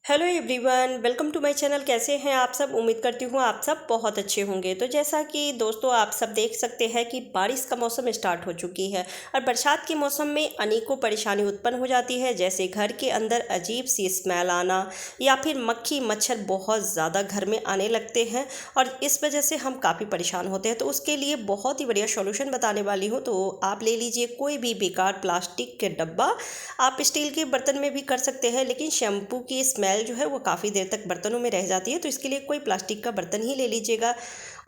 Hello everyone, welcome to my channel. कैसे हैं आप सब? उम्मीद करती हूँ आप सब बहुत अच्छे होंगे। तो जैसा कि दोस्तों आप सब देख सकते हैं कि बारिश का मौसम स्टार्ट हो चुकी है और बरसात के मौसम में अनेकों परेशानी उत्पन्न हो जाती है, जैसे घर के अंदर अजीब सी स्मेल आना या फिर मक्खी मच्छर बहुत ज़्यादा घर में आने लगते हैं और इस वजह से हम काफ़ी परेशान होते हैं। तो उसके लिए बहुत ही बढ़िया सॉल्यूशन बताने वाली हूँ। तो आप ले लीजिए कोई भी बेकार प्लास्टिक के डब्बा, आप स्टील के बर्तन में भी कर सकते हैं, लेकिन शैम्पू की स्मेल जो है वो काफ़ी देर तक बर्तनों में रह जाती है। तो इसके लिए कोई प्लास्टिक का बर्तन ही ले लीजिएगा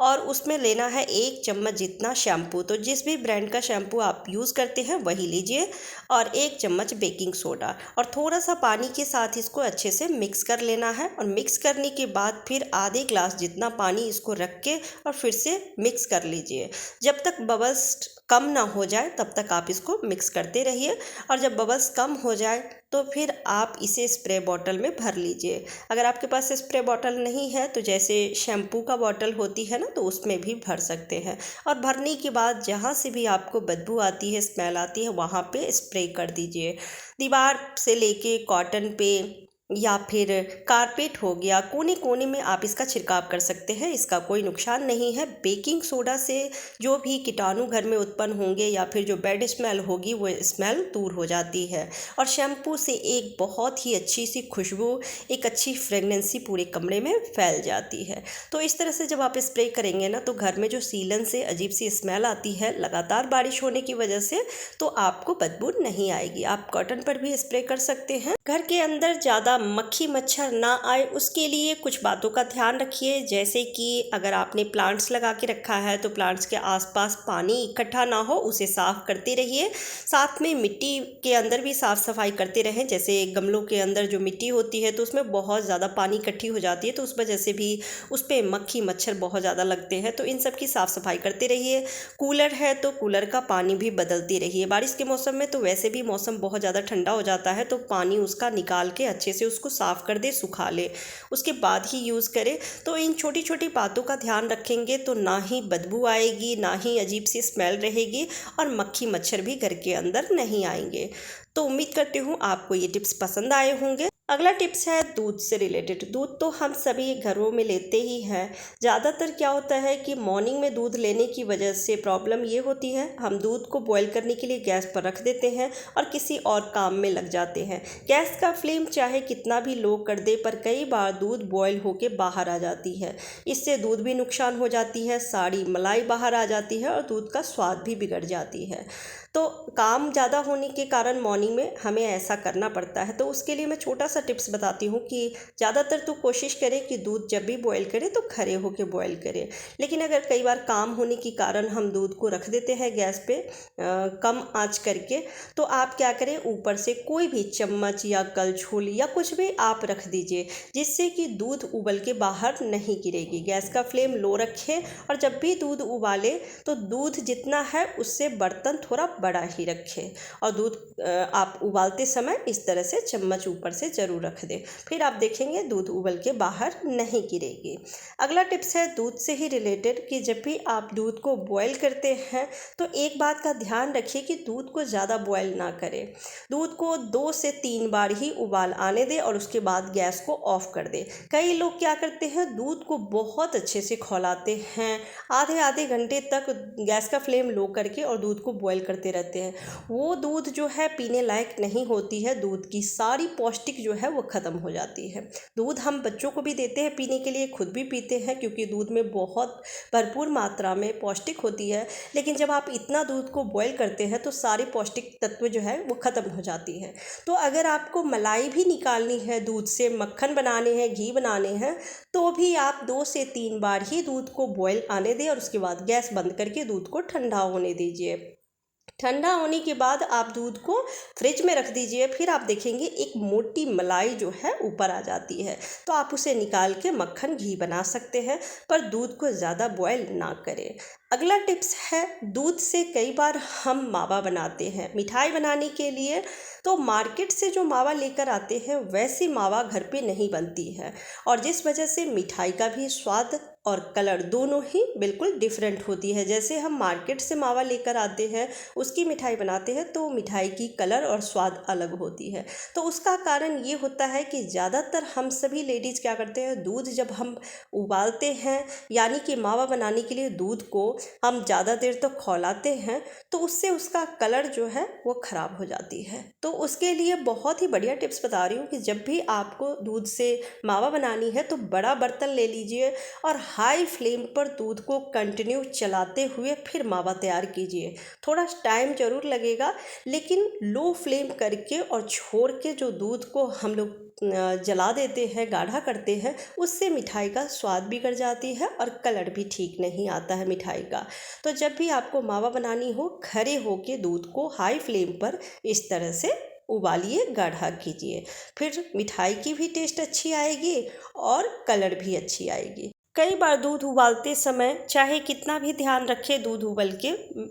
और उसमें लेना है 1 चम्मच जितना शैम्पू। तो जिस भी ब्रांड का शैम्पू आप यूज़ करते हैं वही लीजिए और 1 चम्मच बेकिंग सोडा और थोड़ा सा पानी के साथ इसको अच्छे से मिक्स कर लेना है। और मिक्स करने के बाद फिर आधे ग्लास जितना पानी इसको रख के और फिर से मिक्स कर लीजिए। जब तक बबल्स कम ना हो जाए तब तक आप इसको मिक्स करते रहिए और जब बबल्स कम हो जाए तो फिर आप इसे स्प्रे बॉटल में भर लीजिए। अगर आपके पास स्प्रे बॉटल नहीं है तो जैसे शैम्पू का बॉटल होती है ना, तो उसमें भी भर सकते हैं। और भरने के बाद जहाँ से भी आपको बदबू आती है, स्मेल आती है, वहाँ पे स्प्रे कर दीजिए। दीवार से लेके कॉटन पे या फिर कारपेट हो गया, कोने कोने में आप इसका छिड़काव कर सकते हैं। इसका कोई नुकसान नहीं है। बेकिंग सोडा से जो भी कीटाणु घर में उत्पन्न होंगे या फिर जो बैड स्मेल होगी वो स्मेल दूर हो जाती है। और शैम्पू से एक बहुत ही अच्छी सी खुशबू, एक अच्छी फ्रेगनेंसी पूरे कमरे में फैल जाती है। तो इस तरह से जब आप स्प्रे करेंगे ना, तो घर में जो सीलन से अजीब सी स्मेल आती है लगातार बारिश होने की वजह से, तो आपको बदबू नहीं आएगी। आप कॉटन पर भी स्प्रे कर सकते हैं। घर के अंदर ज़्यादा मक्खी मच्छर ना आए उसके लिए कुछ बातों का ध्यान रखिए, जैसे कि अगर आपने प्लांट्स लगा के रखा है तो प्लांट्स के आसपास पानी इकट्ठा ना हो, उसे साफ़ करते रहिए। साथ में मिट्टी के अंदर भी साफ़ सफाई करते रहें। जैसे गमलों के अंदर जो मिट्टी होती है तो उसमें बहुत ज़्यादा पानी इकट्ठी हो जाती है, तो उस वजह से भी उस पर मक्खी मच्छर बहुत ज़्यादा लगते हैं। तो इन सब की साफ़ सफाई करते रहिए। कूलर है तो कूलर का पानी भी बदलती रहिए। बारिश के मौसम में तो वैसे भी मौसम बहुत ज़्यादा ठंडा हो जाता है, तो पानी उसका निकाल के अच्छे से उसको साफ़ कर दे, सुखा ले, उसके बाद ही यूज़ करें। तो इन छोटी छोटी बातों का ध्यान रखेंगे तो ना ही बदबू आएगी, ना ही अजीब सी स्मेल रहेगी और मक्खी मच्छर भी घर के अंदर नहीं आएंगे। तो उम्मीद करती हूँ आपको ये टिप्स पसंद आए होंगे। अगला टिप्स है दूध से रिलेटेड। दूध तो हम सभी घरों में लेते ही हैं। ज़्यादातर क्या होता है कि मॉर्निंग में दूध लेने की वजह से प्रॉब्लम ये होती है, हम दूध को बॉईल करने के लिए गैस पर रख देते हैं और किसी और काम में लग जाते हैं। गैस का फ्लेम चाहे कितना भी लो कर दे, पर कई बार दूध बॉईल होके बाहर आ जाती है। इससे दूध भी नुकसान हो जाती है, सारी मलाई बाहर आ जाती है और दूध का स्वाद भी बिगड़ जाती है। तो काम ज़्यादा होने के कारण मॉर्निंग में हमें ऐसा करना पड़ता है। तो उसके लिए मैं छोटा सा टिप्स बताती हूँ कि ज़्यादातर तो कोशिश करें कि दूध जब भी बॉईल करें तो खड़े होकर बॉईल करें। लेकिन अगर कई बार काम होने के कारण हम दूध को रख देते हैं गैस पे कम आंच करके, तो आप क्या करें, ऊपर से कोई भी चम्मच या कलछुल या कुछ भी आप रख दीजिए, जिससे कि दूध उबल के बाहर नहीं गिरेगी। गैस का फ्लेम लो रखें और जब भी दूध उबाले तो दूध जितना है उससे बर्तन थोड़ा बड़ा ही रखें और दूध आप उबालते समय इस तरह से चम्मच ऊपर से ज़रूर रख दें। फिर आप देखेंगे दूध उबल के बाहर नहीं गिरेगी। अगला टिप्स है दूध से ही रिलेटेड कि जब भी आप दूध को बॉईल करते हैं तो एक बात का ध्यान रखिए कि दूध को ज़्यादा बॉईल ना करें। दूध को 2 से 3 बार ही उबाल आने दें और उसके बाद गैस को ऑफ कर दें। कई लोग क्या करते हैं, दूध को बहुत अच्छे से खौलाते हैं, आधे आधे घंटे तक गैस का फ्लेम लो करके और दूध को बॉईल करते रहते हैं। वो दूध जो है पीने लायक नहीं होती है। दूध की सारी पौष्टिक जो है वो ख़त्म हो जाती है। दूध हम बच्चों को भी देते हैं पीने के लिए, खुद भी पीते हैं, क्योंकि दूध में बहुत भरपूर मात्रा में पौष्टिक होती है। लेकिन जब आप इतना दूध को बॉईल करते हैं तो सारे पौष्टिक तत्व जो है वो ख़त्म हो जाती है। तो अगर आपको मलाई भी निकालनी है, दूध से मक्खन बनाने हैं, घी बनाने हैं, तो भी आप 2 से 3 बार ही दूध को बॉईल आने दें और उसके बाद गैस बंद करके दूध को ठंडा होने दीजिए। ठंडा होने के बाद आप दूध को फ्रिज में रख दीजिए। फिर आप देखेंगे एक मोटी मलाई जो है ऊपर आ जाती है, तो आप उसे निकाल के मक्खन घी बना सकते हैं, पर दूध को ज़्यादा बॉयल ना करें। अगला टिप्स है, दूध से कई बार हम मावा बनाते हैं मिठाई बनाने के लिए। तो मार्केट से जो मावा लेकर आते हैं वैसी मावा घर पे नहीं बनती है, और जिस वजह से मिठाई का भी स्वाद और कलर दोनों ही बिल्कुल डिफरेंट होती है। जैसे हम मार्केट से मावा लेकर आते हैं, उसकी मिठाई बनाते हैं तो मिठाई की कलर और स्वाद अलग होती है। तो उसका कारण ये होता है कि ज़्यादातर हम सभी लेडीज़ क्या करते हैं, दूध जब हम उबालते हैं, यानी कि मावा बनाने के लिए दूध को हम ज़्यादा देर तक खौलाते हैं, तो उससे उसका कलर जो है वो ख़राब हो जाती है। तो उसके लिए बहुत ही बढ़िया टिप्स बता रही हूँ कि जब भी आपको दूध से मावा बनानी है तो बड़ा बर्तन ले लीजिए और हाई फ्लेम पर दूध को कंटिन्यू चलाते हुए फिर मावा तैयार कीजिए। थोड़ा टाइम ज़रूर लगेगा, लेकिन लो फ्लेम करके और छोड़ के जो दूध को हम लोग जला देते हैं, गाढ़ा करते हैं, उससे मिठाई का स्वाद बिगड़ जाती है और कलर भी ठीक नहीं आता है मिठाई का। तो जब भी आपको मावा बनानी हो, खड़े होके दूध को हाई फ्लेम पर इस तरह से उबालिए, गाढ़ा कीजिए, फिर मिठाई की भी टेस्ट अच्छी आएगी और कलर भी अच्छी आएगी। कई बार दूध उबालते समय चाहे कितना भी ध्यान रखें, दूध उबल के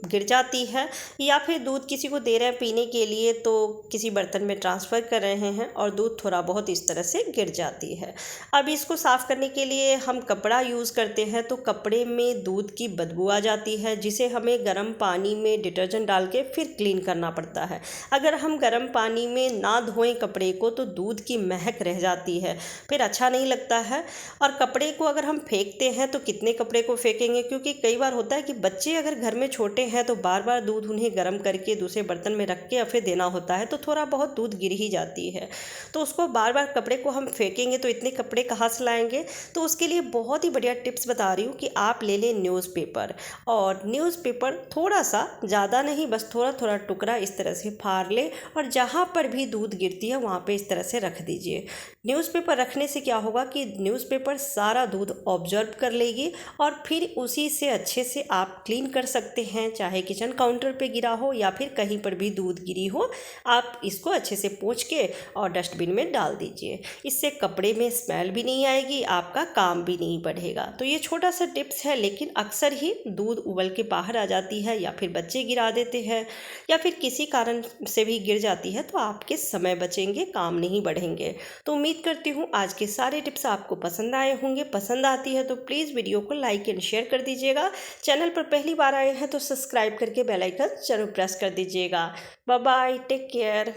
गिर जाती है, या फिर दूध किसी को दे रहे हैं पीने के लिए तो किसी बर्तन में ट्रांसफ़र कर रहे हैं और दूध थोड़ा बहुत इस तरह से गिर जाती है। अब इसको साफ़ करने के लिए हम कपड़ा यूज़ करते हैं, तो कपड़े में दूध की बदबू आ जाती है, जिसे हमें गर्म पानी में डिटर्जेंट डाल के फिर क्लीन करना पड़ता है। अगर हम गर्म पानी में ना धोएं कपड़े को तो दूध की महक रह जाती है, फिर अच्छा नहीं लगता है। और कपड़े को अगर हम फेंकते हैं तो कितने कपड़े को फेंकेंगे, क्योंकि कई बार होता है कि बच्चे अगर घर में छोटे हैं तो बार बार दूध उन्हें गर्म करके दूसरे बर्तन में रख के या फिर देना होता है, तो थोड़ा बहुत दूध गिर ही जाती है। तो उसको बार बार कपड़े को हम फेंकेंगे तो इतने कपड़े कहाँ से लाएंगे। तो उसके लिए बहुत ही बढ़िया टिप्स बता रही हूँ कि आप ले लें न्यूज़पेपर, और न्यूज़पेपर थोड़ा सा, ज़्यादा नहीं, बस थोड़ा थोड़ा टुकड़ा इस तरह से फाड़ लें और जहाँ पर भी दूध गिरती है वहाँ पर इस तरह से रख दीजिए। न्यूज़पेपर रखने से क्या होगा कि न्यूज़पेपर सारा दूध ऑब्जर्व कर लेगी और फिर उसी से अच्छे से आप क्लीन कर सकते हैं। चाहे किचन काउंटर पे गिरा हो या फिर कहीं पर भी दूध गिरी हो, आप इसको अच्छे से पोंछ के और डस्टबिन में डाल दीजिए। इससे कपड़े में स्मेल भी नहीं आएगी, आपका काम भी नहीं बढ़ेगा। तो ये छोटा सा टिप्स है, लेकिन अक्सर ही दूध उबल के बाहर आ जाती है, या फिर बच्चे गिरा देते हैं, या फिर किसी कारण से भी गिर जाती है, तो आपके समय बचेंगे, काम नहीं बढ़ेंगे। तो उम्मीद करती हूँ आज के सारे टिप्स आपको पसंद आए होंगे। पसंद आती है तो प्लीज़ वीडियो को लाइक एंड शेयर कर दीजिएगा। चैनल पर पहली बार आए हैं तो सब्सक्राइब करके बेल आइकन जरूर प्रेस कर दीजिएगा। Bye bye, take care.